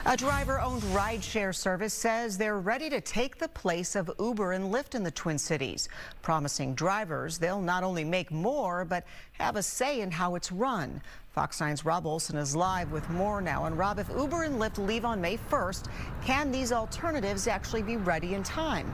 A driver-owned rideshare service says they're ready to take the place of Uber and Lyft in the Twin Cities, promising drivers they'll not only make more, but have a say in how it's run. Fox 9's Rob Olson is live with more now. And Rob, if Uber and Lyft leave on May 1st, can these alternatives actually be ready in time?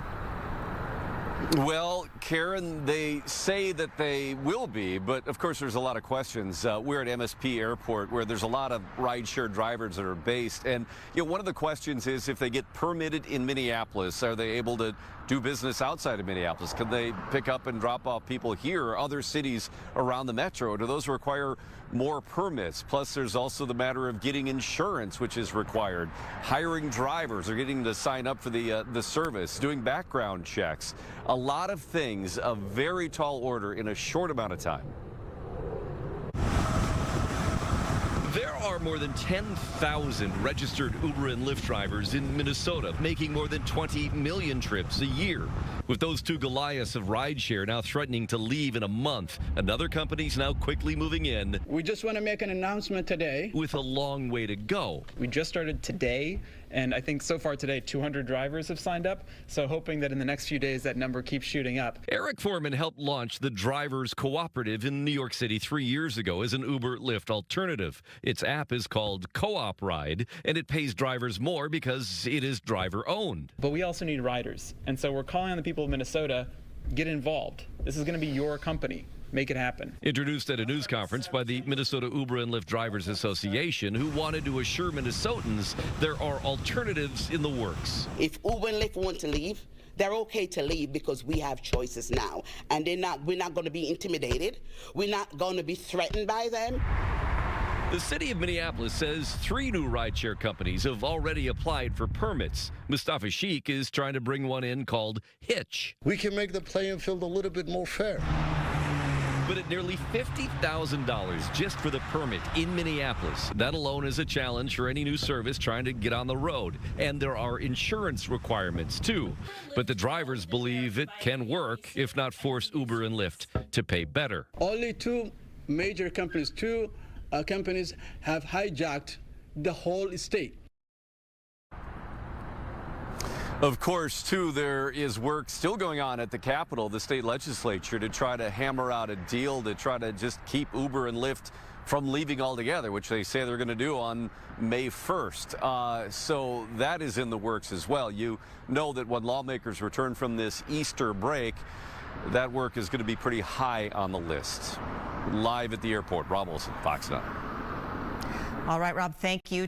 Well, Karen, they say that they will be, but of course there's a lot of questions. We're at MSP Airport where there's a lot of rideshare drivers that are based. And one of the questions is if they get permitted in Minneapolis, are they able to do business outside of Minneapolis? Can they pick up and drop off people here or other cities around the metro? Do those require more permits? Plus, there's also the matter of getting insurance, which is required, hiring drivers or getting to sign up for the service, doing background checks. A lot of things, a very tall order in a short amount of time. There are more than 10,000 registered Uber and Lyft drivers in Minnesota, making more than 20 million trips a year. With those two Goliaths of rideshare now threatening to leave in a month, another company's now quickly moving in. We just want to make an announcement today. With a long way to go. We just started today, and I think so far today 200 drivers have signed up, so hoping that in the next few days that number keeps shooting up. Eric Foreman helped launch the Drivers Cooperative in New York City 3 years ago as an Uber-Lyft alternative. Its app is called Co-op Ride, and it pays drivers more because it is driver-owned. But we also need riders, and so we're calling on the people of Minnesota, get involved. This is going to be your company. Make it happen. Introduced at a news conference by the Minnesota Uber and Lyft Drivers Association, who wanted to assure Minnesotans there are alternatives in the works. If Uber and Lyft want to leave, they're okay to leave because we have choices now. And we're not going to be intimidated. We're not going to be threatened by them. The city of Minneapolis says 3 new rideshare companies have already applied for permits. Mustafa Sheikh is trying to bring one in called Hitch. We can make the playing field a little bit more fair. But at nearly $50,000 just for the permit in Minneapolis. That alone is a challenge for any new service trying to get on the road. And there are insurance requirements, too. But the drivers believe it can work, if not force Uber and Lyft to pay better. Only two major companies, companies have hijacked the whole state. Of course, too, there is work still going on at the Capitol, the state legislature, to try to hammer out a deal to try to just keep Uber and Lyft from leaving altogether, which they say they're going to do on May 1st. So that is in the works as well. You know that when lawmakers return from this Easter break, that work is going to be pretty high on the list. Live at the airport, Rob Olson, Fox 9. All right, Rob, thank you.